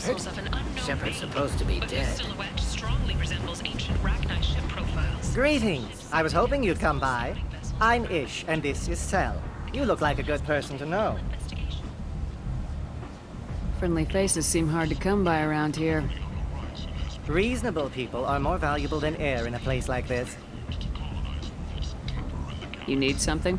Shepard? Shepard's supposed to be dead. Silhouette strongly resembles ancient Rachni ship profiles. Greetings. I was hoping you'd come by. I'm Ish, and this is Cell. You look like a good person to know. Friendly faces seem hard to come by around here. Reasonable people are more valuable than air in a place like this. You need something?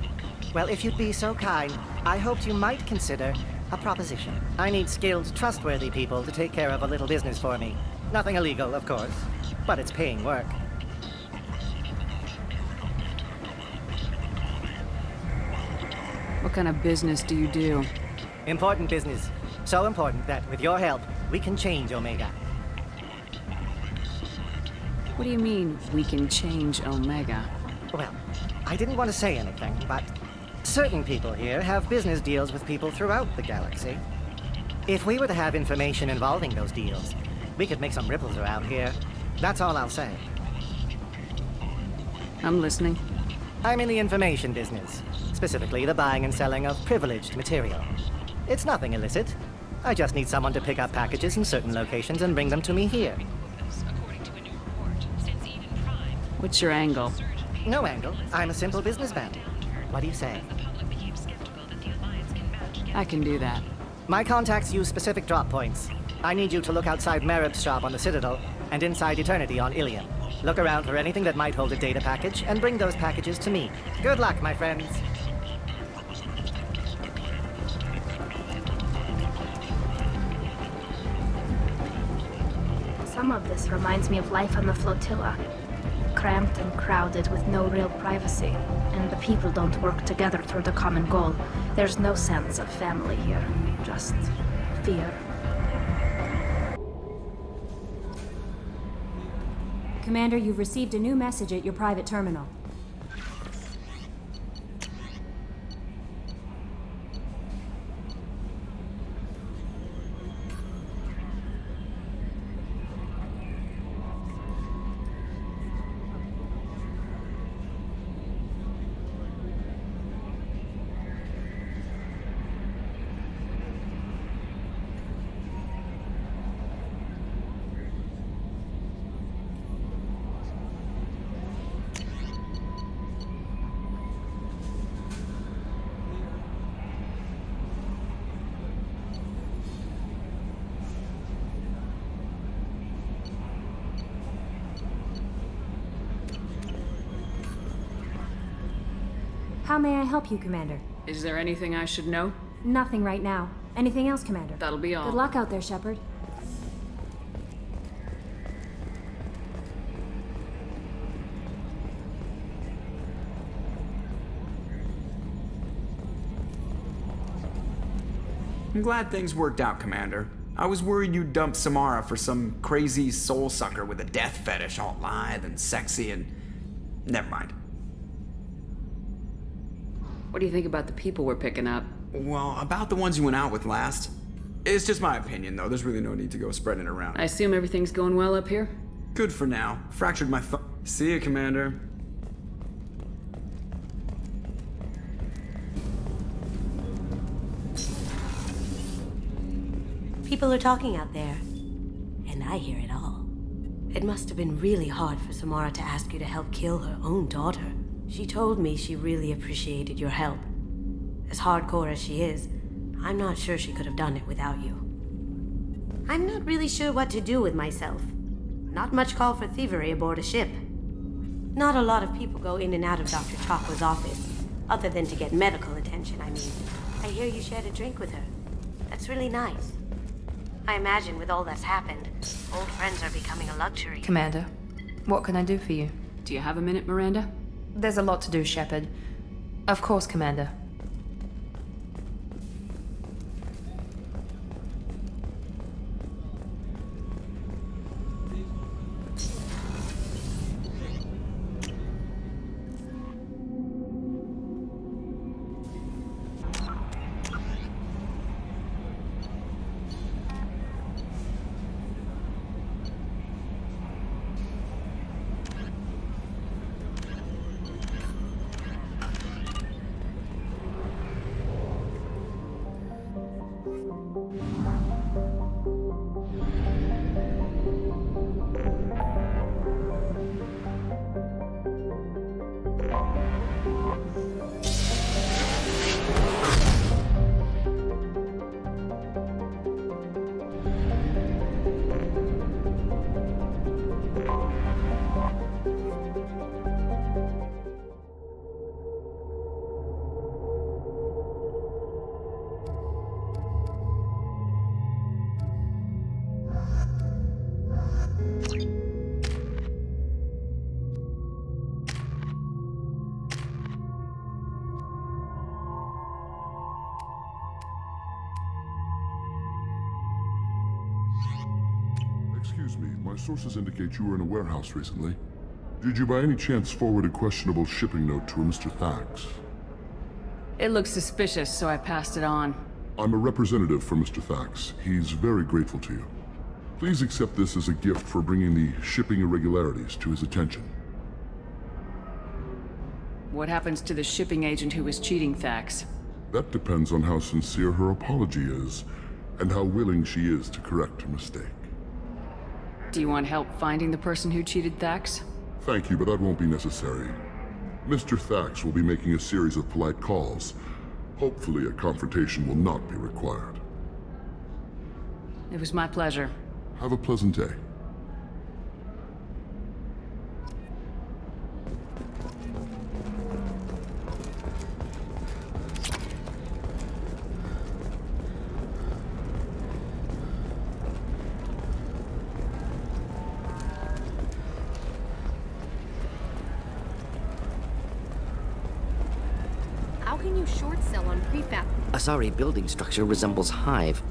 Well, if you'd be so kind, I hoped you might consider a proposition. I need skilled, trustworthy people to take care of a little business for me. Nothing illegal, of course, but it's paying work. What kind of business do you do? Important business. So important that, with your help, we can change Omega. What do you mean, we can change Omega? Well, I didn't want to say anything, but certain people here have business deals with people throughout the galaxy. If we were to have information involving those deals, we could make some ripples around here. That's all I'll say. I'm listening. I'm in the information business, specifically the buying and selling of privileged material. It's nothing illicit. I just need someone to pick up packages in certain locations and bring them to me here. What's your angle? No angle. I'm a simple businessman. What do you say? I can do that. My contacts use specific drop points. I need you to look outside Merib's shop on the Citadel and inside Eternity on Ilion. Look around for anything that might hold a data package and bring those packages to me. Good luck, my friends. Some of this reminds me of life on the flotilla. Cramped and crowded with no real privacy. And the people don't work together toward a common goal. There's no sense of family here. Just fear. Commander, you've received a new message at your private terminal. How may I help you, Commander? Is there anything I should know? Nothing right now. Anything else, Commander? That'll be all. Good luck out there, Shepard. I'm glad things worked out, Commander. I was worried you'd dump Samara for some crazy soul sucker with a death fetish, all lithe and sexy and... Never mind. What do you think about the people we're picking up? Well, about the ones you went out with last. It's just my opinion, though. There's really no need to go spreading it around. I assume everything's going well up here? Good for now. Fractured my thumb. See ya, Commander. People are talking out there, and I hear it all. It must have been really hard for Samara to ask you to help kill her own daughter. She told me she really appreciated your help. As hardcore as she is, I'm not sure she could have done it without you. I'm not really sure what to do with myself. Not much call for thievery aboard a ship. Not a lot of people go in and out of Dr. Chakwa's office, other than to get medical attention, I mean. I hear you shared a drink with her. That's really nice. I imagine with all that's happened, old friends are becoming a luxury. Commander, what can I do for you? Do you have a minute, Miranda? There's a lot to do, Shepard. Of course, Commander. Excuse me, my sources indicate you were in a warehouse recently. Did you by any chance forward a questionable shipping note to a Mr. Thax? It looked suspicious, so I passed it on. I'm a representative for Mr. Thax. He's very grateful to you. Please accept this as a gift for bringing the shipping irregularities to his attention. What happens to the shipping agent who was cheating Thax? That depends on how sincere her apology is, and how willing she is to correct her mistake. Do you want help finding the person who cheated Thax? Thank you, but that won't be necessary. Mr. Thax will be making a series of polite calls. Hopefully a confrontation will not be required. It was my pleasure. Have a pleasant day. How can you short sell on prefab? Asari building structure resembles hive.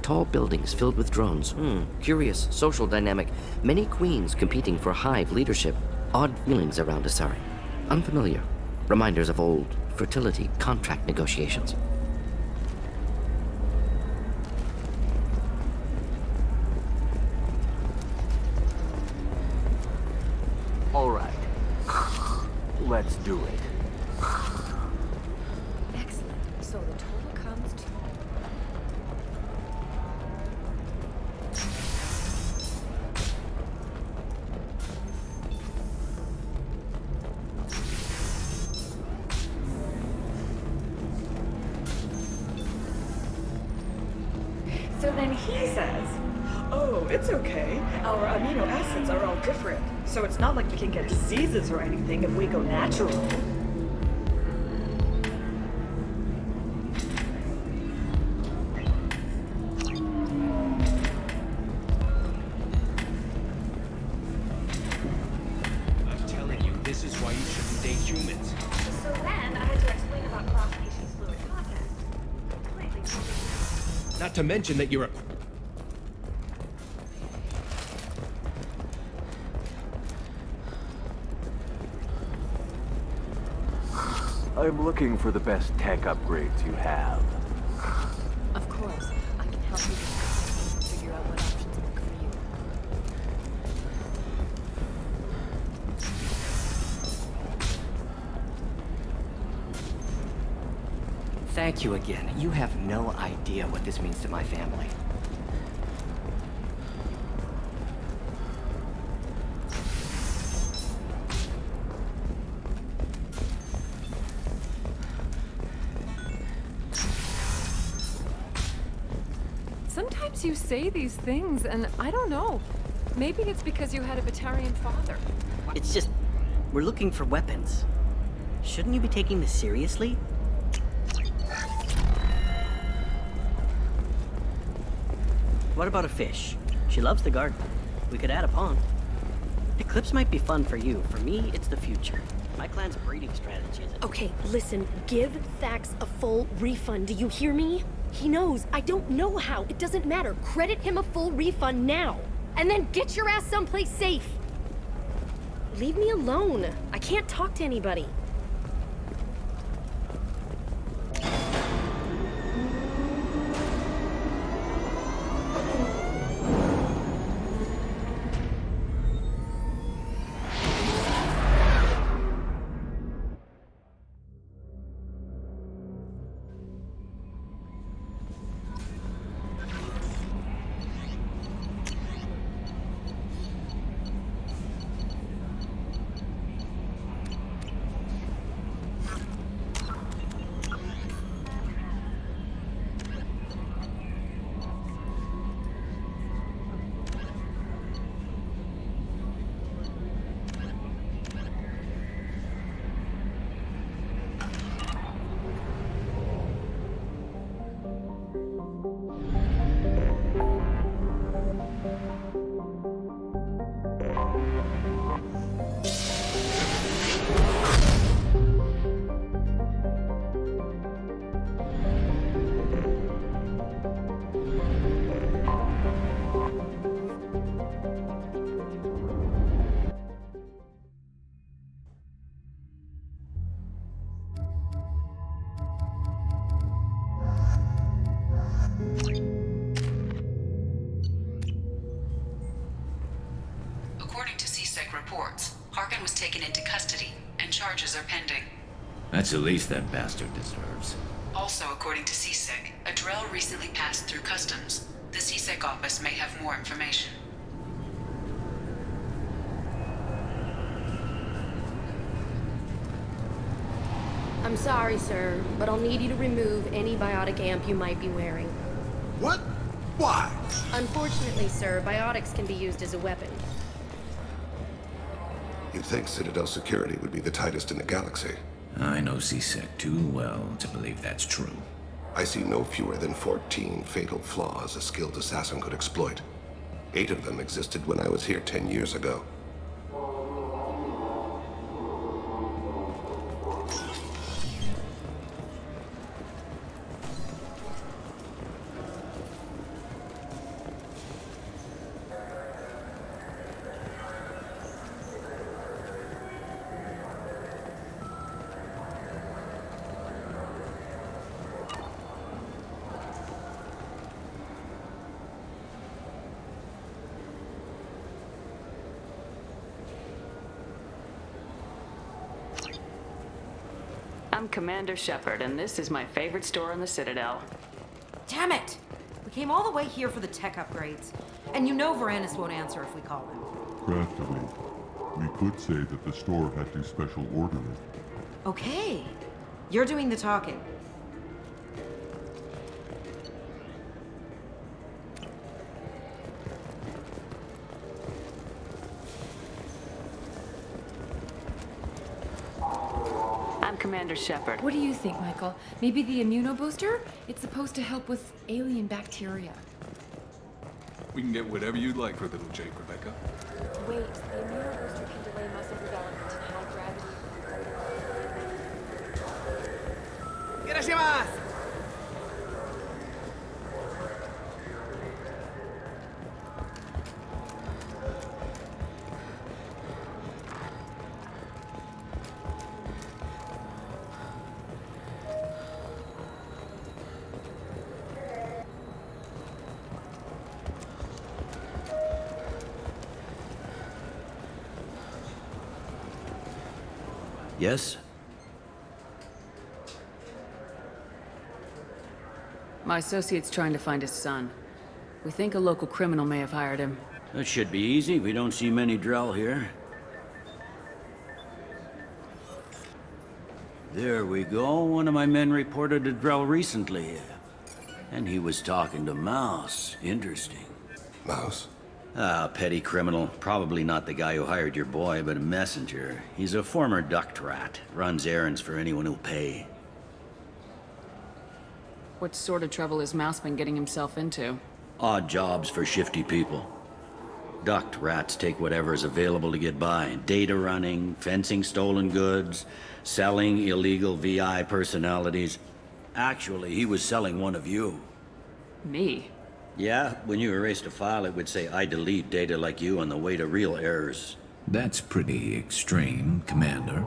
Tall buildings filled with drones. Curious social dynamic. Many queens competing for hive leadership. Odd feelings around Asari. Unfamiliar. Reminders of old fertility contract negotiations. All right. Let's do it. Excellent. So the total comes to... So then he says, oh, it's okay. Our amino acids are all different. So it's not like we can get diseases or anything if we go natural. I'm telling you, this is why you shouldn't date humans. So then I had to explain about cross-species fluid contact. Completely totally. Not to mention that you're a... I'm looking for the best tech upgrades you have. Of course. I can help you figure out what options work for you. Thank you again. You have no idea what this means to my family. Sometimes you say these things, and I don't know. Maybe it's because you had a Batarian father. It's just, we're looking for weapons. Shouldn't you be taking this seriously? What about a fish? She loves the garden. We could add a pond. Eclipse might be fun for you. For me, it's the future. My clan's breeding strategy is... Okay, listen. Give Thax a full refund. Do you hear me? He knows. I don't know how. It doesn't matter. Credit him a full refund now. And then get your ass someplace safe. Leave me alone. I can't talk to anybody. According to CSEC reports, Harkin was taken into custody, and charges are pending. That's the least that bastard deserves. Also, according to CSEC, a Drell recently passed through customs. The CSEC office may have more information. I'm sorry, sir, but I'll need you to remove any biotic amp you might be wearing. What? Why? Unfortunately, sir, biotics can be used as a weapon. You'd think Citadel security would be the tightest in the galaxy. I know CSEC too well to believe that's true. I see no fewer than 14 fatal flaws a skilled assassin could exploit. 8 of them existed when I was here 10 years ago. I'm Commander Shepard, and this is my favorite store in the Citadel. Damn it! We came all the way here for the tech upgrades. And you know Varanus won't answer if we call him. Craftily, we could say that the store had to special order it. Okay. You're doing the talking. Commander Shepard. What do you think, Michael? Maybe the immunobooster? It's supposed to help with alien bacteria. We can get whatever you'd like for little Jake, Rebecca. Wait, the immunobooster can delay muscle development in high gravity. Irashimasu! Yes? My associate's trying to find his son. We think a local criminal may have hired him. That should be easy. We don't see many Drell here. There we go. One of my men reported a Drell recently. And he was talking to Mouse. Interesting. Mouse? Ah, petty criminal. Probably not the guy who hired your boy, but a messenger. He's a former duct rat. Runs errands for anyone who'll pay. What sort of trouble has Mouse been getting himself into? Odd jobs for shifty people. Duct rats take whatever is available to get by. Data running, fencing stolen goods, selling illegal VI personalities. Actually, he was selling one of you. Me? Yeah, when you erased a file, it would say, I delete data like you on the way to real errors. That's pretty extreme, Commander.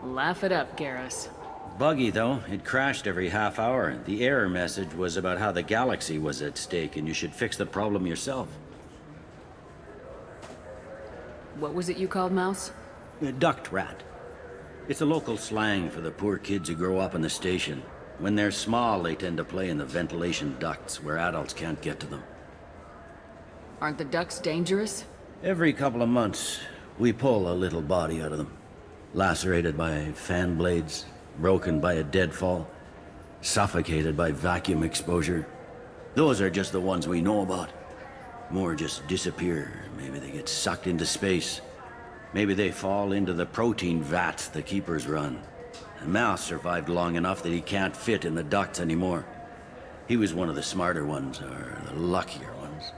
Laugh it up, Garrus. Buggy, though. It crashed every half hour. The error message was about how the galaxy was at stake, and you should fix the problem yourself. What was it you called Mouse? A duct rat. It's a local slang for the poor kids who grow up in the station. When they're small, they tend to play in the ventilation ducts where adults can't get to them. Aren't the ducts dangerous? Every couple of months, we pull a little body out of them. Lacerated by fan blades, broken by a deadfall, suffocated by vacuum exposure. Those are just the ones we know about. More just disappear. Maybe they get sucked into space. Maybe they fall into the protein vats the Keepers run. And Mouse survived long enough that he can't fit in the ducts anymore. He was one of the smarter ones, or the luckier ones.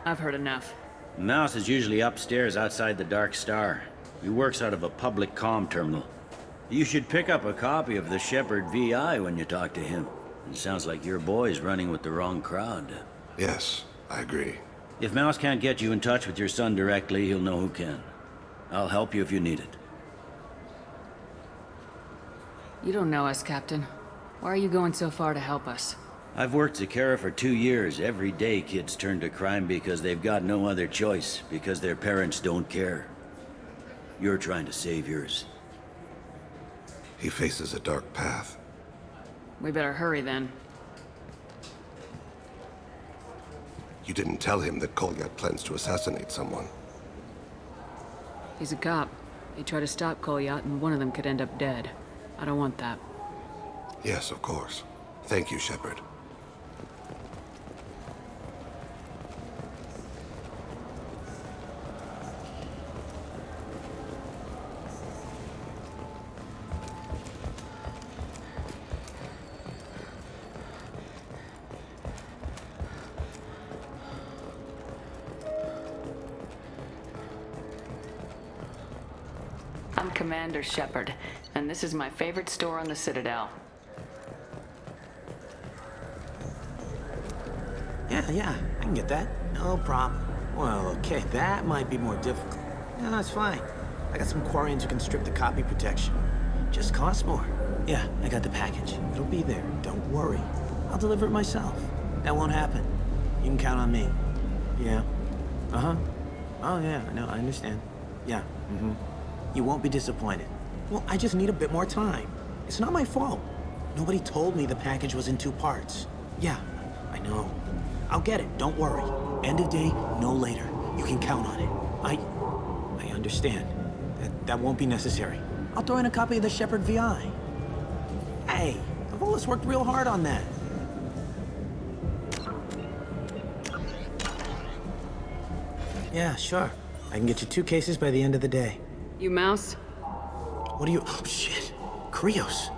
I've heard enough. Mouse is usually upstairs outside the Dark Star. He works out of a public comm terminal. You should pick up a copy of the Shepard VI when you talk to him. It sounds like your boy's running with the wrong crowd. Yes, I agree. If Mouse can't get you in touch with your son directly, he'll know who can. I'll help you if you need it. You don't know us, Captain. Why are you going so far to help us? I've worked Zakara for 2 years. Every day kids turn to crime because they've got no other choice, because their parents don't care. You're trying to save yours. He faces a dark path. We better hurry then. You didn't tell him that Kolyat plans to assassinate someone. He's a cop. He tried to stop Kolyat and one of them could end up dead. I don't want that. Yes, of course. Thank you, Shepard. I'm Commander Shepard, and this is my favorite store on the Citadel. Yeah, I can get that. No problem. Well, okay, that might be more difficult. No, that's fine. I got some Quarians who can strip the copy protection. Just costs more. Yeah, I got the package. It'll be there. Don't worry. I'll deliver it myself. That won't happen. You can count on me. Yeah. Uh-huh. Oh, yeah, no, I understand. Yeah, You won't be disappointed. Well, I just need a bit more time. It's not my fault. Nobody told me the package was in 2 parts. Yeah, I know. I'll get it, don't worry. End of day, no later. You can count on it. I understand. That won't be necessary. I'll throw in a copy of the Shepard VI. Hey, the Volus worked real hard on that. Yeah, sure. I can get you 2 cases by the end of the day. You Mouse? What are you... Oh, shit. Krios.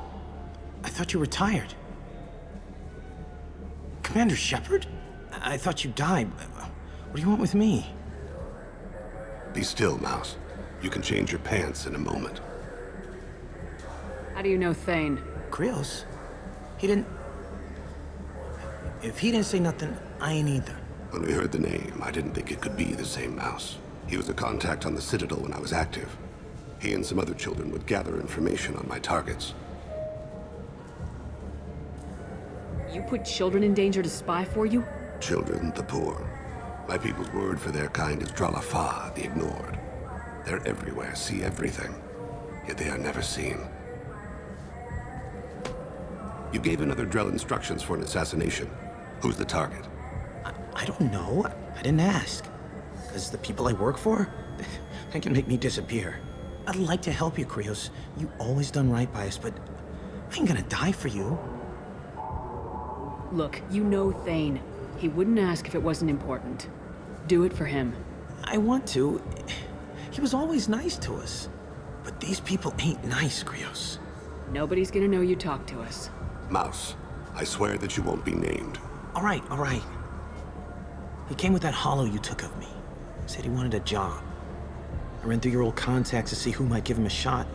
I thought you were retired. Commander Shepard? I thought you died. What do you want with me? Be still, Mouse. You can change your pants in a moment. How do you know Thane? Krios? He didn't... If he didn't say nothing, I ain't either. When we heard the name, I didn't think it could be the same Mouse. He was a contact on the Citadel when I was active. He and some other children would gather information on my targets. You put children in danger to spy for you? Children, the poor. My people's word for their kind is Dralafa, the ignored. They're everywhere, see everything, yet they are never seen. You gave another Drell instructions for an assassination. Who's the target? I don't know. I didn't ask. Because the people I work for, they can make me disappear. I'd like to help you, Krios. You always done right by us, but I ain't gonna die for you. Look, you know Thane. He wouldn't ask if it wasn't important. Do it for him. I want to. He was always nice to us. But these people ain't nice, Krios. Nobody's gonna know you talked to us. Mouse, I swear that you won't be named. All right. He came with that hollow you took of me. Said he wanted a job. I ran through your old contacts to see who might give him a shot.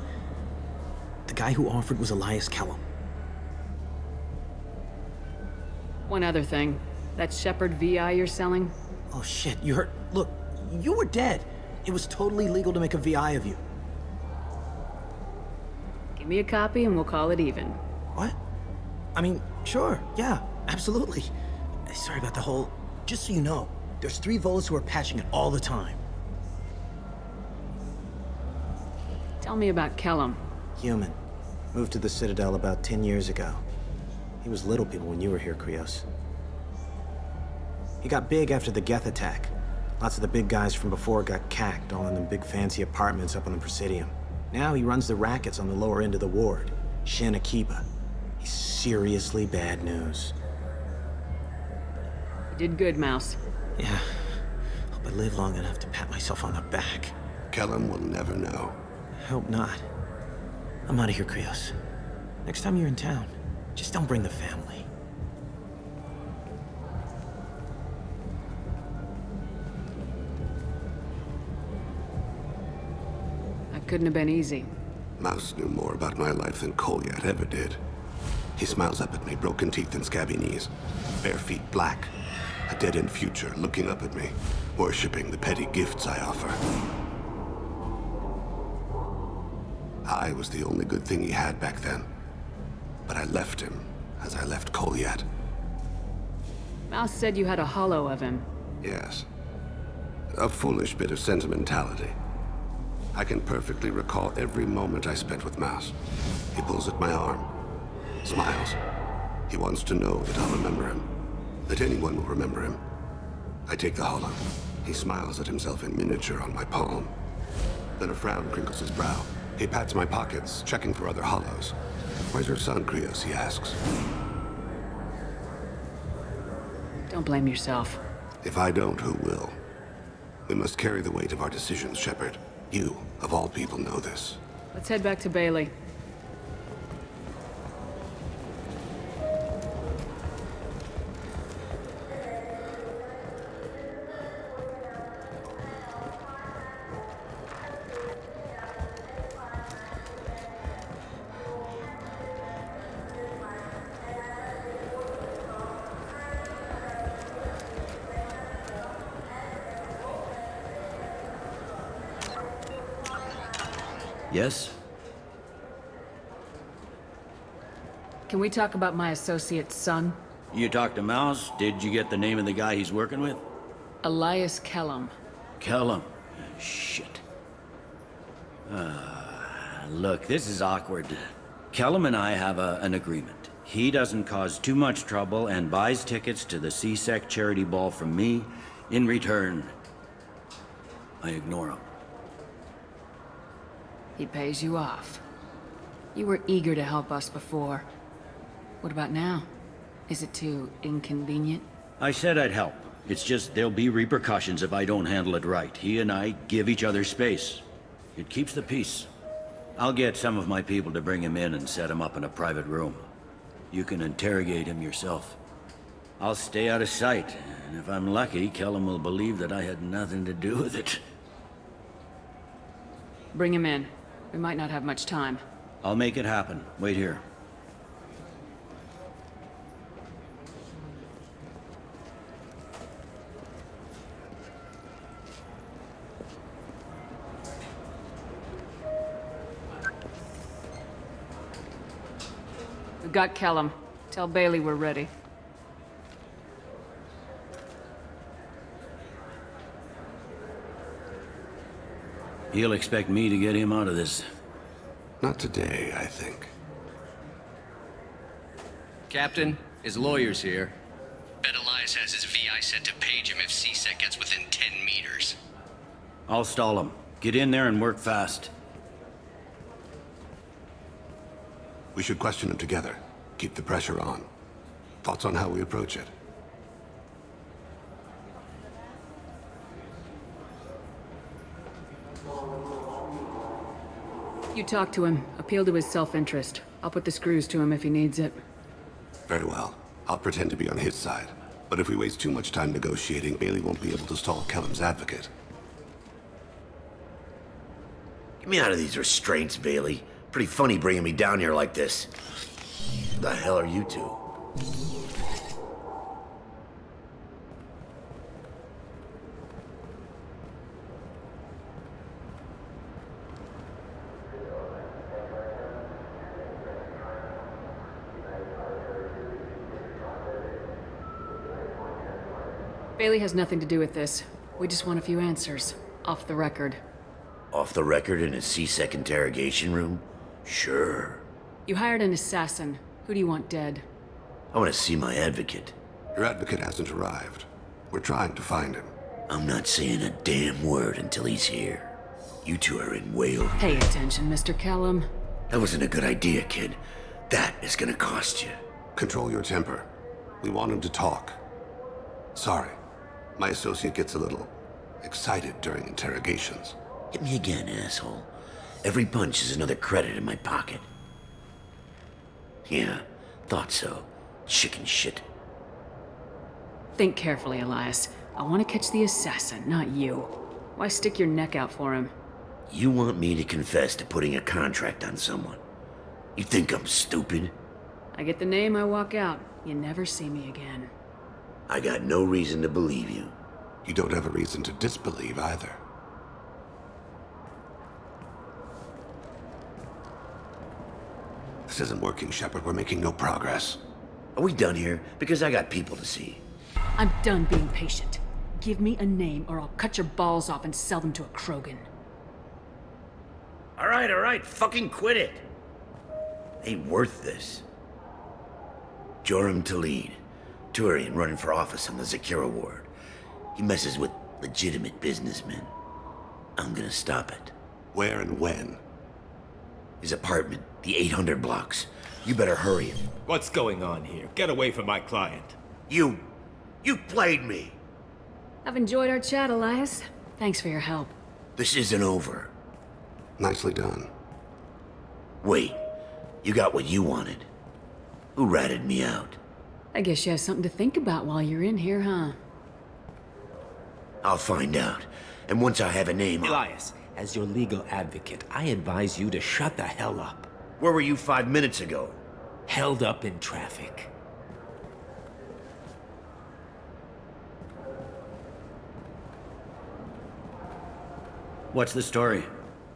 The guy who offered was Elias Kellum. One other thing. That Shepard VI you're selling? Oh shit, you heard... Look, you were dead. It was totally legal to make a VI of you. Give me a copy and we'll call it even. What? I mean, sure, yeah, absolutely. Sorry about the whole... Just so you know, there's 3 Volus who are patching it all the time. Tell me about Kellum. Human. Moved to the Citadel about 10 years ago. He was little people when you were here, Krios. He got big after the Geth attack. Lots of the big guys from before got cacked, all in them big fancy apartments up on the Presidium. Now he runs the rackets on the lower end of the ward, Shin Akiba. He's seriously bad news. You did good, Mouse. Yeah. Hope I live long enough to pat myself on the back. Kellum will never know. I hope not. I'm out of here, Krios. Next time you're in town, just don't bring the family. That couldn't have been easy. Mouse knew more about my life than Kolyat ever did. He smiles up at me, broken teeth and scabby knees. Bare feet black. A dead-end future looking up at me, worshipping the petty gifts I offer. I was the only good thing he had back then. But I left him as I left Kolyat. Mouse said you had a hollow of him. Yes. A foolish bit of sentimentality. I can perfectly recall every moment I spent with Mouse. He pulls at my arm, smiles. He wants to know that I'll remember him, that anyone will remember him. I take the hollow. He smiles at himself in miniature on my palm. Then a frown crinkles his brow. He pats my pockets, checking for other hollows. Where's your son, Krios? He asks. Don't blame yourself. If I don't, who will? We must carry the weight of our decisions, Shepard. You, of all people, know this. Let's head back to Bailey. Yes? Can we talk about my associate's son? You talked to Mouse? Did you get the name of the guy he's working with? Elias Kellum. Kellum. Shit. Look, this is awkward. Kellum and I have an agreement. He doesn't cause too much trouble and buys tickets to the CSEC charity ball from me. In return, I ignore him. He pays you off. You were eager to help us before. What about now? Is it too inconvenient? I said I'd help. It's just there'll be repercussions if I don't handle it right. He and I give each other space. It keeps the peace. I'll get some of my people to bring him in and set him up in a private room. You can interrogate him yourself. I'll stay out of sight, and if I'm lucky, Kellum will believe that I had nothing to do with it. Bring him in. We might not have much time. I'll make it happen. Wait here. We've got Kellum. Tell Bailey we're ready. He'll expect me to get him out of this. Not today, I think. Captain, his lawyer's here. Bet Elias has his VI set to page him if CSEC gets within 10 meters. I'll stall him. Get in there and work fast. We should question him together. Keep the pressure on. Thoughts on how we approach it? You talk to him. Appeal to his self-interest. I'll put the screws to him if he needs it. Very well. I'll pretend to be on his side. But if we waste too much time negotiating, Bailey won't be able to stall Kellum's advocate. Get me out of these restraints, Bailey. Pretty funny bringing me down here like this. The hell are you two? Bailey has nothing to do with this. We just want a few answers. Off the record. Off the record in a CSEC interrogation room? Sure. You hired an assassin. Who do you want dead? I want to see my advocate. Your advocate hasn't arrived. We're trying to find him. I'm not saying a damn word until he's here. You two are in way over. Pay attention, Mr. Kellum. That wasn't a good idea, kid. That is gonna cost you. Control your temper. We want him to talk. Sorry. My associate gets a little excited during interrogations. Hit me again, asshole. Every punch is another credit in my pocket. Yeah, thought so. Chicken shit. Think carefully, Elias. I want to catch the assassin, not you. Why stick your neck out for him? You want me to confess to putting a contract on someone? You think I'm stupid? I get the name, I walk out. You never see me again. I got no reason to believe you. You don't have a reason to disbelieve either. This isn't working, Shepard. We're making no progress. Are we done here? Because I got people to see. I'm done being patient. Give me a name or I'll cut your balls off and sell them to a Krogan. All right, fucking quit it. Ain't worth this. Joram Talid, Turian running for office on the Zakira ward. He messes with legitimate businessmen. I'm gonna stop it. Where and when? His apartment, the 800 blocks. You better hurry it. What's going on here? Get away from my client. You played me. I've enjoyed our chat, Elias. Thanks for your help. This isn't over. Nicely done. Wait, you got what you wanted. Who ratted me out? I guess you have something to think about while you're in here, huh? I'll find out. And once I have a name... Elias, as your legal advocate, I advise you to shut the hell up. Where were you 5 minutes ago? Held up in traffic. What's the story?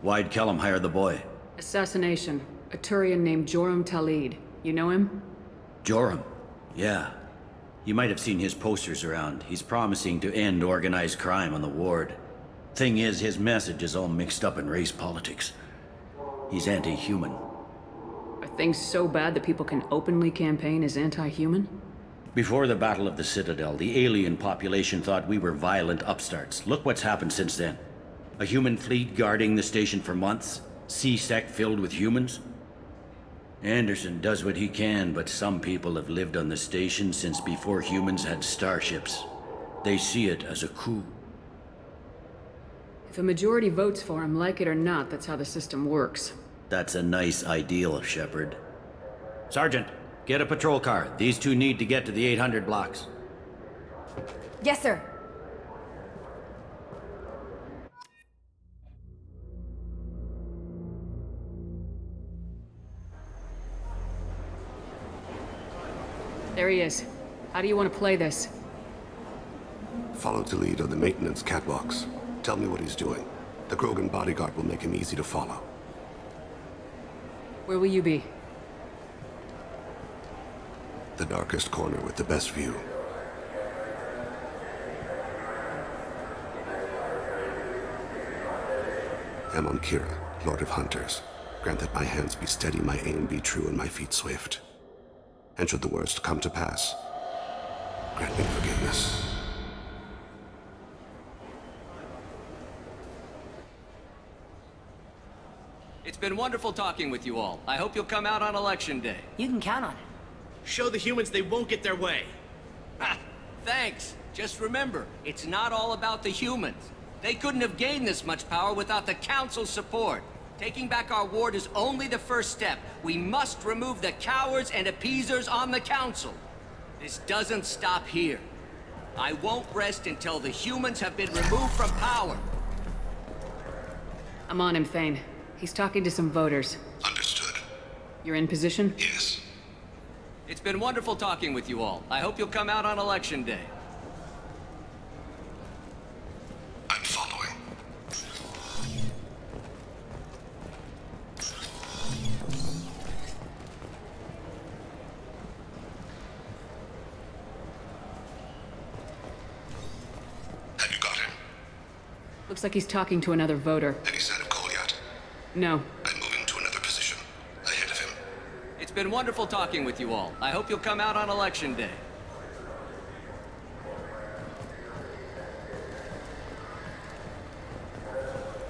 Why'd Kellum hire the boy? Assassination. A Turian named Joram Talid. You know him? Joram? Yeah. You might have seen his posters around. He's promising to end organized crime on the ward. Thing is, his message is all mixed up in race politics. He's anti-human. Are things so bad that people can openly campaign as anti-human? Before the Battle of the Citadel, the alien population thought we were violent upstarts. Look what's happened since then. A human fleet guarding the station for months. C-Sec filled with humans. Anderson does what he can, but some people have lived on the station since before humans had starships. They see it as a coup. If a majority votes for him, like it or not, that's how the system works. That's a nice ideal, Shepard. Sergeant, get a patrol car. These two need to get to the 800 blocks. Yes, sir. There he is. How do you want to play this? Follow to lead on the maintenance catwalks. Tell me what he's doing. The Krogan bodyguard will make him easy to follow. Where will you be? The darkest corner with the best view. I'm on Kira, Lord of Hunters. Grant that my hands be steady, my aim be true, and my feet swift. And should the worst come to pass, grant me forgiveness. It's been wonderful talking with you all. I hope you'll come out on Election Day. You can count on it. Show the humans they won't get their way. Ha! Thanks. Just remember, it's not all about the humans. They couldn't have gained this much power without the Council's support. Taking back our ward is only the first step. We must remove the cowards and appeasers on the Council. This doesn't stop here. I won't rest until the humans have been removed from power. I'm on him, Thane. He's talking to some voters. Understood. You're in position? Yes. It's been wonderful talking with you all. I hope you'll come out on Election Day. I'm following. Have you got him? Looks like he's talking to another voter. Any sign of Cole yet? No. I'm moving to another position. Ahead of him. It's been wonderful talking with you all. I hope you'll come out on Election Day.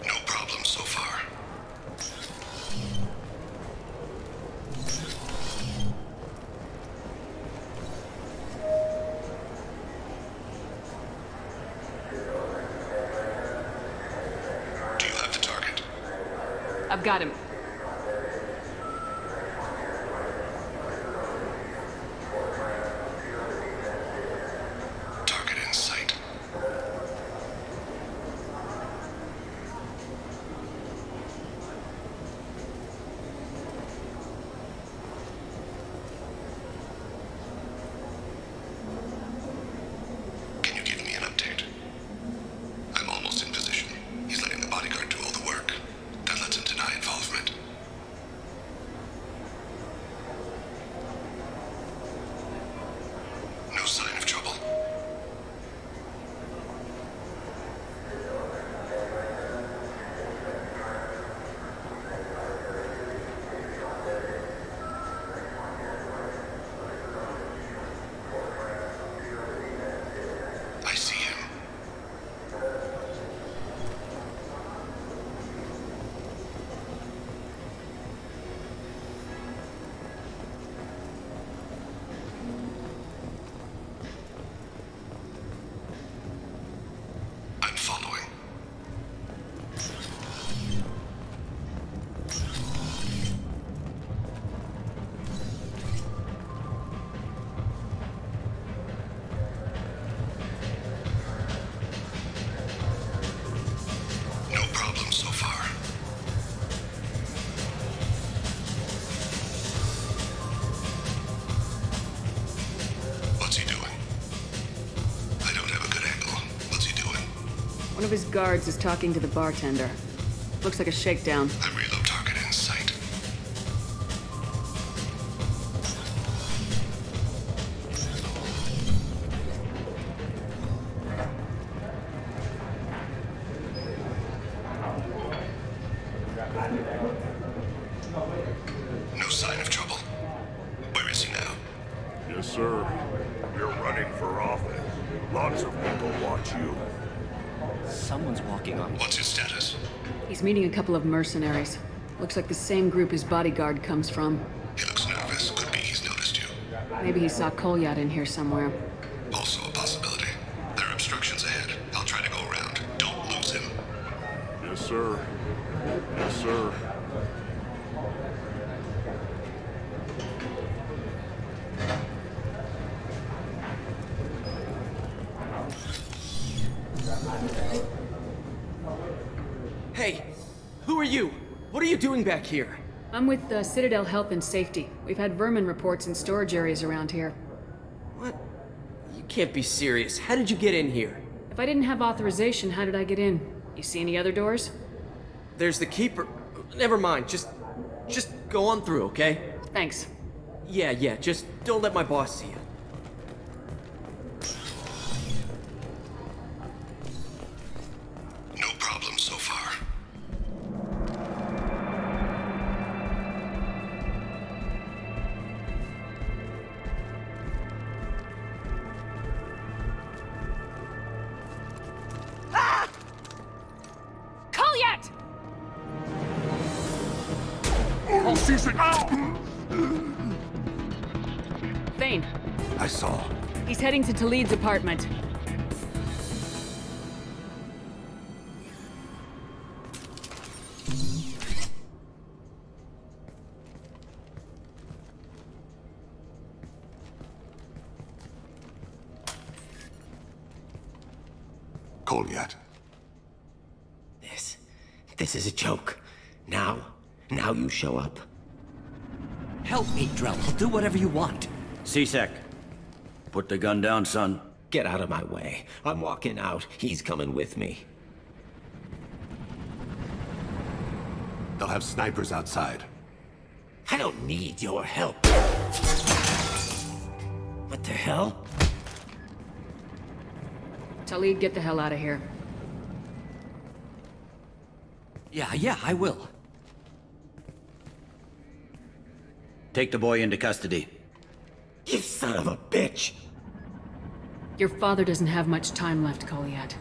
No problem so far. Do you have the target? I've got him. Target in sight. Can you give me an update? I'm almost in position. He's letting the bodyguard do all the work. That lets him deny involvement. One of his guards is talking to the bartender. Looks like a shakedown. The reload target in sight. No sign of trouble. Where is he now? Yes, sir. You're running for office. Lots of people watch you. Someone's walking on me. What's his status? He's meeting a couple of mercenaries. Looks like the same group his bodyguard comes from. He looks nervous. Could be he's noticed you. Maybe he saw Kolyat in here somewhere. Also a possibility. There are obstructions ahead. I'll try to go around. Don't lose him. Yes, sir. Yes, sir. Hey, who are you? What are you doing back here? I'm with Citadel Health and Safety. We've had vermin reports in storage areas around here. What? You can't be serious. How did you get in here? If I didn't have authorization, how did I get in? You see any other doors? There's the keeper. Never mind. Just go on through, okay? Thanks. Yeah. Just don't let my boss see you. No problem so far. Kolyat! Oh, ceasing! Ow! Thane, I saw. he's heading to Talid's apartment. Kolyat. This is a joke. Now you show up. Help me, Drell. I'll do whatever you want. C-Sec, put the gun down, son. Get out of my way. I'm walking out. He's coming with me. They'll have snipers outside. I don't need your help. What the hell? Talid, get the hell out of here. Yeah, I will. Take the boy into custody. You son of a bitch! Your father doesn't have much time left, Kolyat.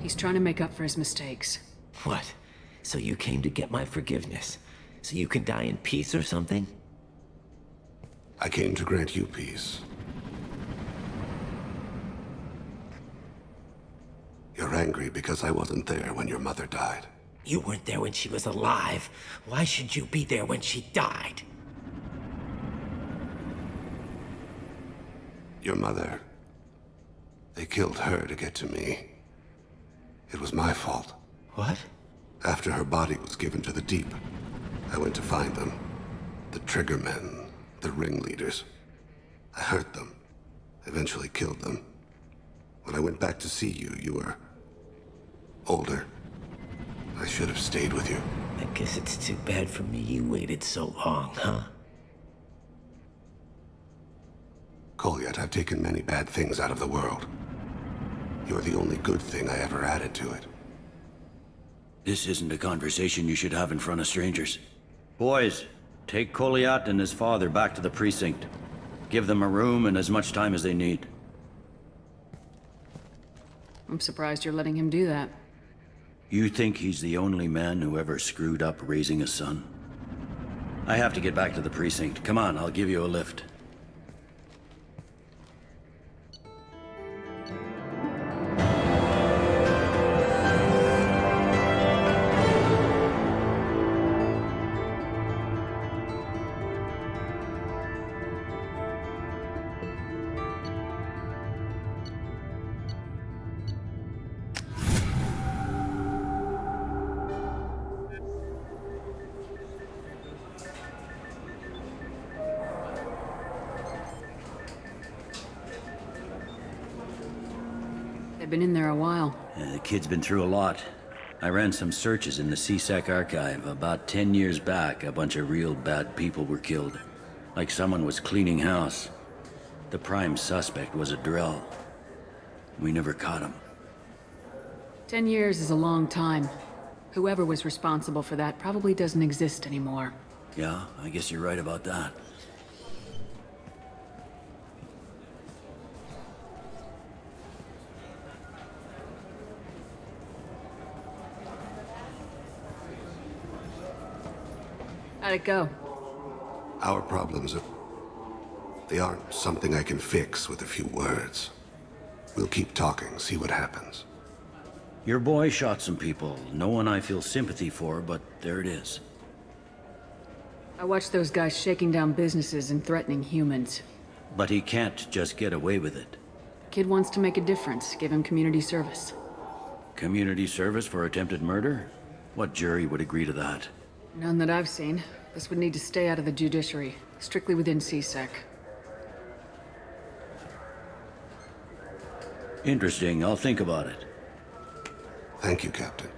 He's trying to make up for his mistakes. What? So you came to get my forgiveness? So you can die in peace or something? I came to grant you peace. You're angry because I wasn't there when your mother died. You weren't there when she was alive. Why should you be there when she died? Your mother... They killed her to get to me. It was my fault. What? After her body was given to the Deep, I went to find them. The Triggermen, the ringleaders. I hurt them. Eventually killed them. When I went back to see you, you were... older. I should have stayed with you. I guess it's too bad for me you waited so long, huh? Kolyat, I've taken many bad things out of the world. You're the only good thing I ever added to it. This isn't a conversation you should have in front of strangers. Boys, take Kolyat and his father back to the precinct. Give them a room and as much time as they need. I'm surprised you're letting him do that. You think he's the only man who ever screwed up raising a son? I have to get back to the precinct. Come on, I'll give you a lift. They've been in there a while. The kid's been through a lot. I ran some searches in the CSEC archive. About 10 years back, a bunch of real bad people were killed. Like someone was cleaning house. The prime suspect was a Drell. We never caught him. 10 years is a long time. Whoever was responsible for that probably doesn't exist anymore. Yeah, I guess you're right about that. How'd it go? Our problems they aren't something I can fix with a few words. We'll keep talking, see what happens. Your boy shot some people. No one I feel sympathy for, but there it is. I watched those guys shaking down businesses and threatening humans. But he can't just get away with it. The kid wants to make a difference. Give him community service. Community service for attempted murder? What jury would agree to that? None that I've seen. This would need to stay out of the judiciary. Strictly within CSEC. Interesting. I'll think about it. Thank you, Captain.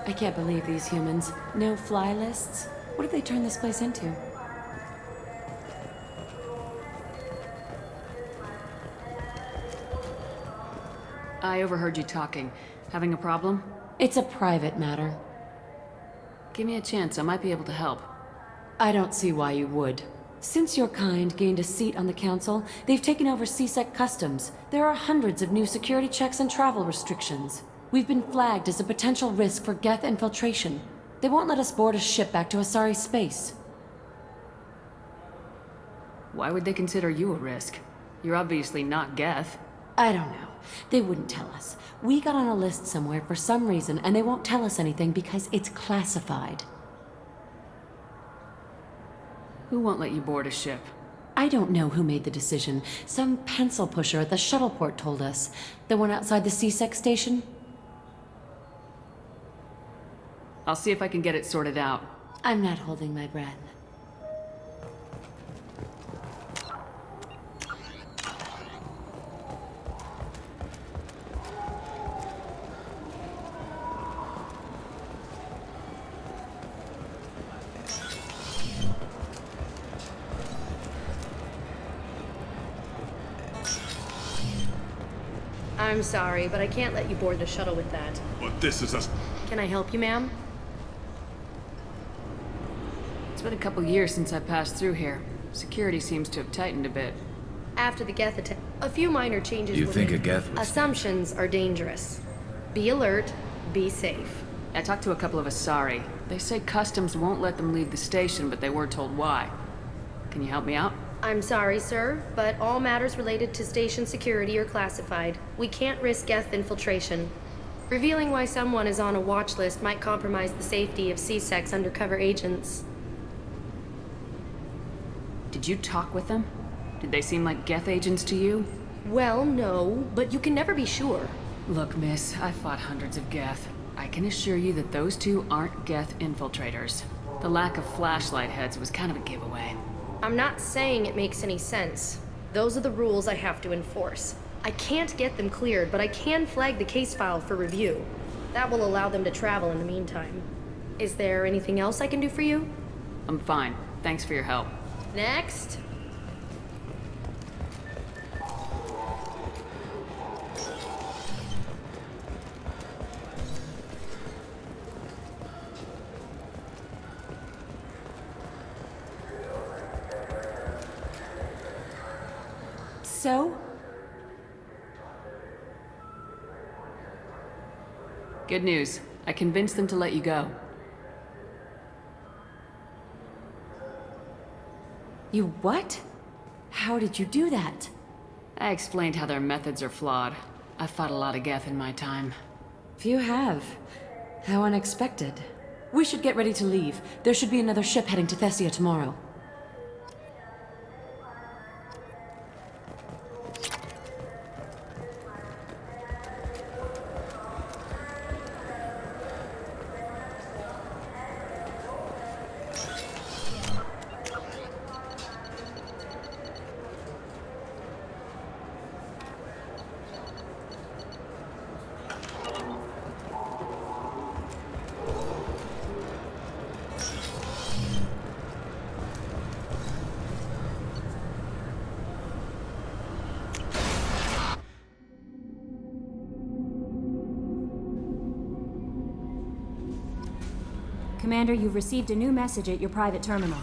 I can't believe these humans. No fly lists? What have they turned this place into? I overheard you talking. Having a problem? It's a private matter. Give me a chance. I might be able to help. I don't see why you would. Since your kind gained a seat on the council, they've taken over CSEC customs. There are hundreds of new security checks and travel restrictions. We've been flagged as a potential risk for Geth infiltration. They won't let us board a ship back to Asari space. Why would they consider you a risk? You're obviously not Geth. I don't know. They wouldn't tell us. We got on a list somewhere for some reason, and they won't tell us anything because it's classified. Who won't let you board a ship? I don't know who made the decision. Some pencil pusher at the shuttle port told us. The one outside the CSEC station? I'll see if I can get it sorted out. I'm not holding my breath. I'm sorry, but I can't let you board the shuttle with that. But this is a... Can I help you, ma'am? It's been a couple years since I passed through here. Security seems to have tightened a bit. After the Geth attack, a few minor changes You were think made. a Geth was... Assumptions are dangerous. Be alert, be safe. I talked to a couple of Asari. They say customs won't let them leave the station, but they weren't told why. Can you help me out? I'm sorry, sir, but all matters related to station security are classified. We can't risk Geth infiltration. Revealing why someone is on a watch list might compromise the safety of CSEC's undercover agents. Did you talk with them? Did they seem like Geth agents to you? Well, no, but you can never be sure. Look, miss, I fought hundreds of Geth. I can assure you that those two aren't Geth infiltrators. The lack of flashlight heads was kind of a giveaway. I'm not saying it makes any sense. Those are the rules I have to enforce. I can't get them cleared, but I can flag the case file for review. That will allow them to travel in the meantime. Is there anything else I can do for you? I'm fine. Thanks for your help. Next. So? Good news. I convinced them to let you go. You what? How did you do that? I explained how their methods are flawed. I've fought a lot of Geth in my time. Few have. How unexpected. We should get ready to leave. There should be another ship heading to Thessia tomorrow. Commander, you've received a new message at your private terminal.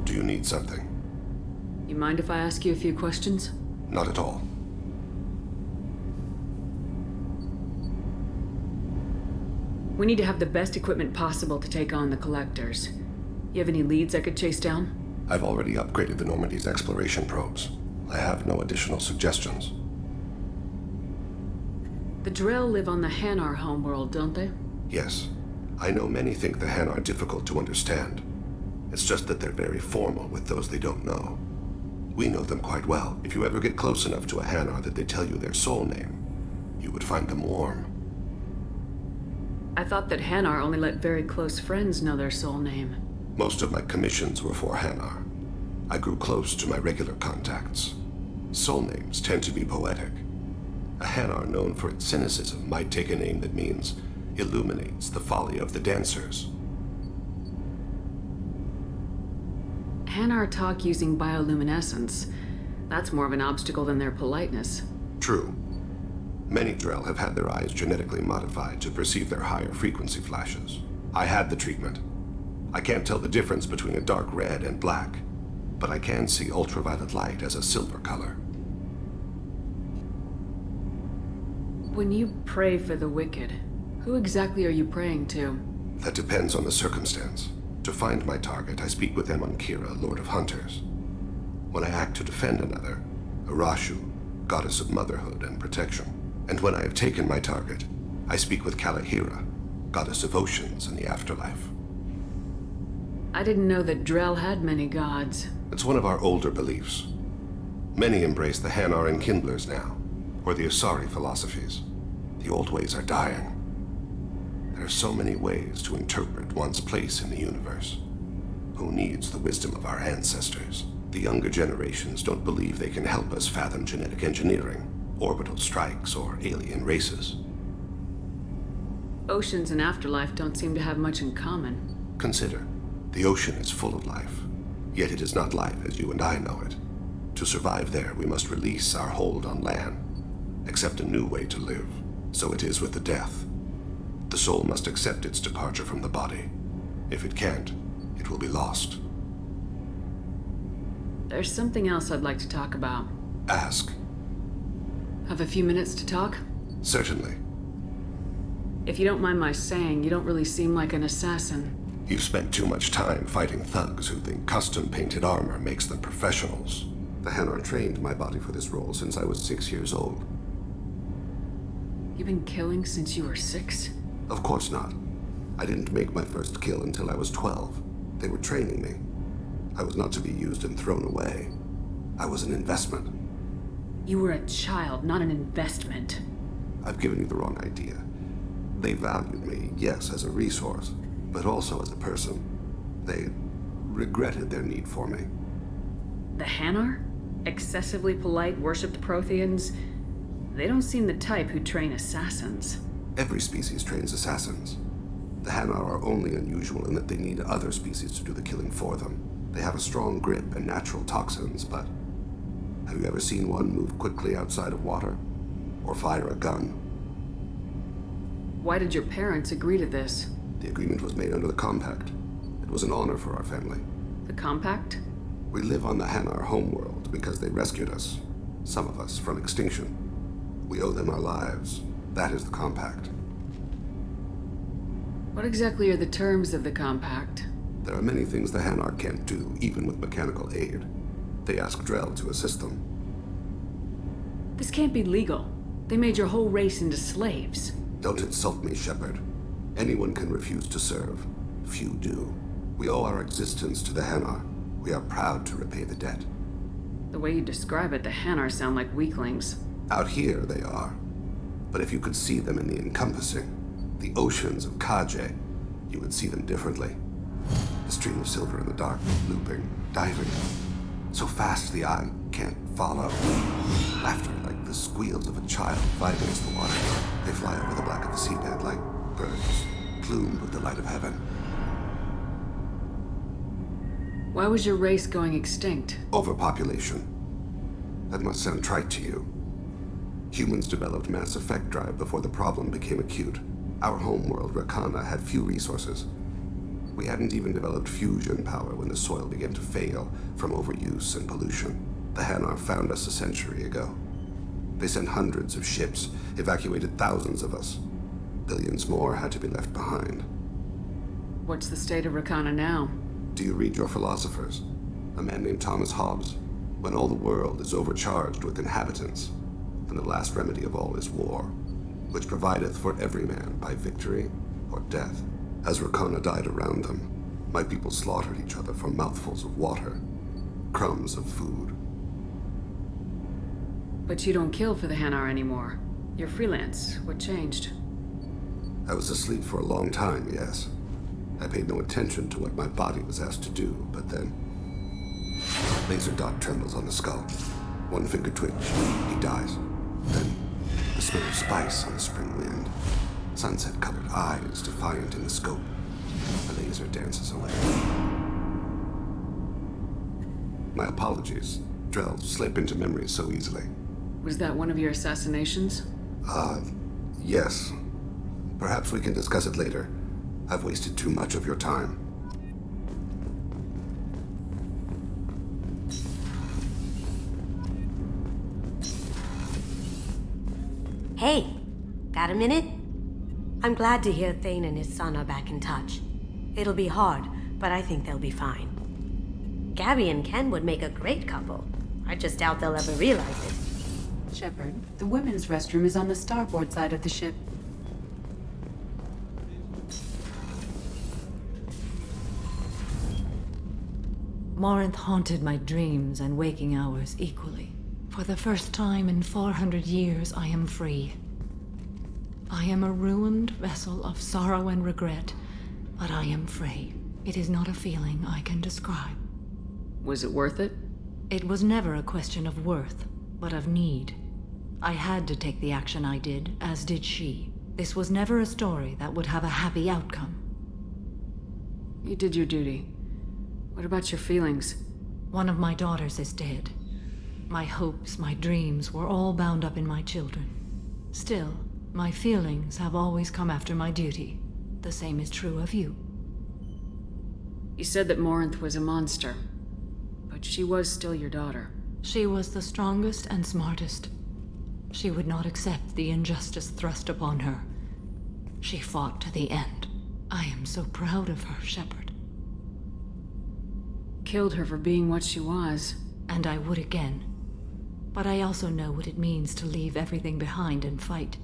Do you need something? You mind if I ask you a few questions? Not at all. We need to have the best equipment possible to take on the collectors. You have any leads I could chase down? I've already upgraded the Normandy's exploration probes. I have no additional suggestions. The Drell live on the Hanar homeworld, don't they? Yes. I know many think the Han are difficult to understand. It's just that they're very formal with those they don't know. We know them quite well. If you ever get close enough to a Hanar that they tell you their soul name, you would find them warm. I thought that Hanar only let very close friends know their soul name. Most of my commissions were for Hanar. I grew close to my regular contacts. Soul names tend to be poetic. A Hanar known for its cynicism might take a name that means illuminates the folly of the dancers. Hanar talk using bioluminescence. That's more of an obstacle than their politeness. True. Many Drell have had their eyes genetically modified to perceive their higher frequency flashes. I had the treatment. I can't tell the difference between a dark red and black, but I can see ultraviolet light as a silver color. When you pray for the wicked, who exactly are you praying to? That depends on the circumstance. To find my target, I speak with Kira, Lord of Hunters. When I act to defend another, Arashu, Goddess of Motherhood and Protection. And when I have taken my target, I speak with Kalahira, Goddess of Oceans and the Afterlife. I didn't know that Drell had many gods. It's one of our older beliefs. Many embrace the Hanar and Kindlers now, or the Asari philosophies. The old ways are dying. There are so many ways to interpret one's place in the universe. Who needs the wisdom of our ancestors? The younger generations don't believe they can help us fathom genetic engineering, orbital strikes, or alien races. Oceans and afterlife don't seem to have much in common. Consider, the ocean is full of life, yet it is not life as you and I know it. To survive there, we must release our hold on land, accept a new way to live. So it is with the death. The soul must accept its departure from the body. If it can't, it will be lost. There's something else I'd like to talk about. Ask. Have a few minutes to talk? Certainly. If you don't mind my saying, you don't really seem like an assassin. You've spent too much time fighting thugs who think custom-painted armor makes them professionals. The Hanar trained my body for this role since I was 6 years old. You've been killing since you were 6? Of course not. I didn't make my first kill until I was 12. They were training me. I was not to be used and thrown away. I was an investment. You were a child, not an investment. I've given you the wrong idea. They valued me, yes, as a resource, but also as a person. They regretted their need for me. The Hanar? Excessively polite, worshipped Protheans? They don't seem the type who train assassins. Every species trains assassins. The Hanar are only unusual in that they need other species to do the killing for them. They have a strong grip and natural toxins, but have you ever seen one move quickly outside of water? Or fire a gun? Why did your parents agree to this? The agreement was made under the Compact. It was an honor for our family. The Compact? We live on the Hanar homeworld because they rescued us. Some of us from extinction. We owe them our lives. That is the Compact. What exactly are the terms of the Compact? There are many things the Hanar can't do, even with mechanical aid. They ask Drell to assist them. This can't be legal. They made your whole race into slaves. Don't insult me, Shepard. Anyone can refuse to serve. Few do. We owe our existence to the Hanar. We are proud to repay the debt. The way you describe it, the Hanar sound like weaklings. Out here, they are. But if you could see them in the encompassing, the oceans of Kaje, you would see them differently. The stream of silver in the dark, looping, diving. So fast the eye can't follow. Laughter like the squeals of a child vibrates the water. They fly over the black of the seabed like birds, plumed with the light of heaven. Why was your race going extinct? Overpopulation. That must sound trite to you. Humans developed mass effect drive before the problem became acute. Our homeworld, Rakana, had few resources. We hadn't even developed fusion power when the soil began to fail from overuse and pollution. The Hanar found us a century ago. They sent hundreds of ships, evacuated thousands of us. Billions more had to be left behind. What's the state of Rakana now? Do you read your philosophers? A man named Thomas Hobbes. When all the world is overcharged with inhabitants, then the last remedy of all is war, which provideth for every man by victory or death. As Rakana died around them, my people slaughtered each other for mouthfuls of water, crumbs of food. But you don't kill for the Hanar anymore. You're freelance. What changed? I was asleep for a long time, yes. I paid no attention to what my body was asked to do, but then... Laser dot trembles on the skull. One finger twitch, he dies. Then, the smell of spice on the spring wind. Sunset-colored eyes defiant in the scope. The laser dances away. My apologies. Drell slip into memory so easily. Was that one of your assassinations? Yes. Perhaps we can discuss it later. I've wasted too much of your time. Hey, got a minute? I'm glad to hear Thane and his son are back in touch. It'll be hard, but I think they'll be fine. Gabby and Ken would make a great couple. I just doubt they'll ever realize it. Shepard, the women's restroom is on the starboard side of the ship. Morinth haunted my dreams and waking hours equally. For the first time in 400 years, I am free. I am a ruined vessel of sorrow and regret, but I am free. It is not a feeling I can describe. Was it worth it? It was never a question of worth, but of need. I had to take the action I did, as did she. This was never a story that would have a happy outcome. You did your duty. What about your feelings? One of my daughters is dead. My hopes, my dreams were all bound up in my children. Still, my feelings have always come after my duty. The same is true of you. You said that Morinth was a monster, but she was still your daughter. She was the strongest and smartest. She would not accept the injustice thrust upon her. She fought to the end. I am so proud of her, Shepard. Killed her for being what she was. And I would again. But I also know what it means to leave everything behind and fight.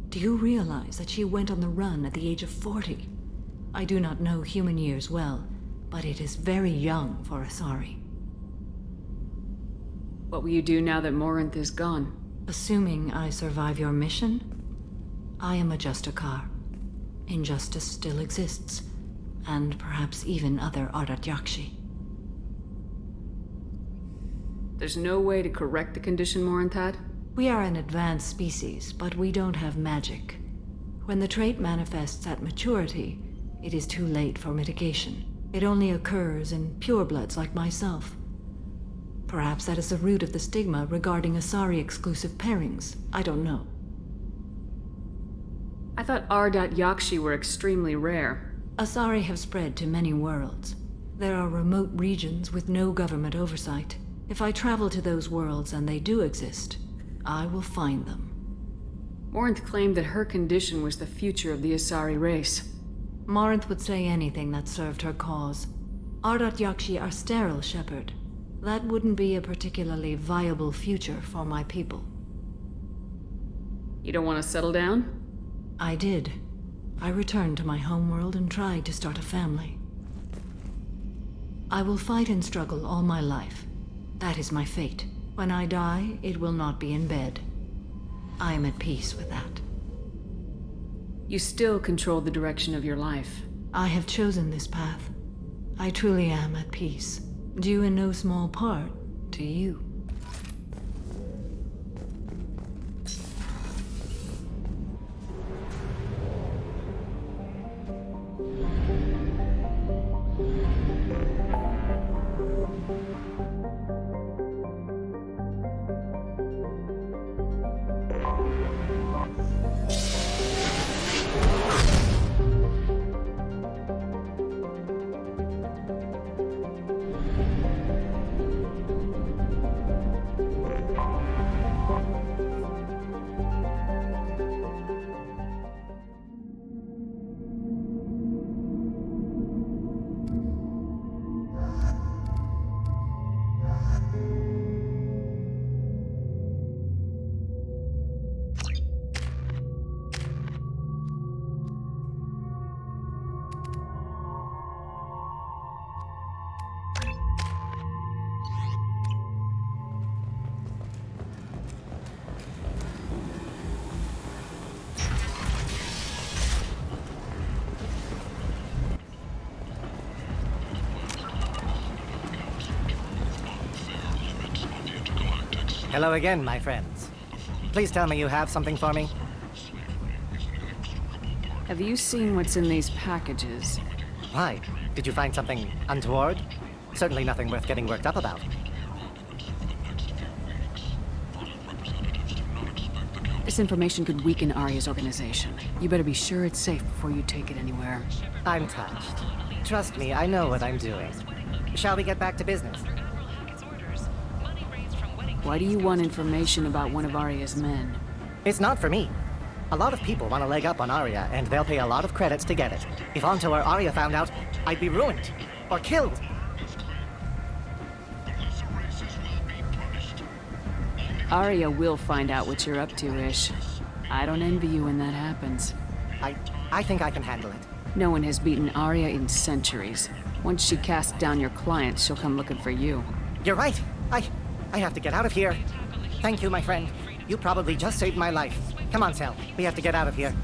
Do you realize that she went on the run at the age of 40? I do not know human years well, but it is very young for Asari. What will you do now that Morinth is gone? Assuming I survive your mission, I am a Justicar. Injustice still exists, and perhaps even other Ardat Yakshi. There's no way to correct the condition Morinth had? We are an advanced species, but we don't have magic. When the trait manifests at maturity, it is too late for mitigation. It only occurs in purebloods like myself. Perhaps that is the root of the stigma regarding Asari-exclusive pairings. I don't know. I thought Ardat Yakshi were extremely rare. Asari have spread to many worlds. There are remote regions with no government oversight. If I travel to those worlds and they do exist, I will find them. Morinth claimed that her condition was the future of the Asari race. Morinth would say anything that served her cause. Ardat Yakshi are sterile, Shepard. That wouldn't be a particularly viable future for my people. You don't want to settle down? I did. I returned to my homeworld and tried to start a family. I will fight and struggle all my life. That is my fate. When I die, it will not be in bed. I am at peace with that. You still control the direction of your life. I have chosen this path. I truly am at peace. Due in no small part to you. Hello again, my friends. Please tell me you have something for me. Have you seen what's in these packages? Why? Did you find something untoward? Certainly nothing worth getting worked up about. This information could weaken Arya's organization. You better be sure it's safe before you take it anywhere. I'm touched. Trust me, I know what I'm doing. Shall we get back to business? Why do you want information about one of Arya's men? It's not for me. A lot of people want to leg up on Arya, and they'll pay a lot of credits to get it. If Anto or Arya found out, I'd be ruined. Or killed. Arya will find out what you're up to, Ish. I don't envy you when that happens. I think I can handle it. No one has beaten Arya in centuries. Once she casts down your clients, she'll come looking for you. You're right. I have to get out of here. Thank you, my friend. You probably just saved my life. Come on, Sal. We have to get out of here.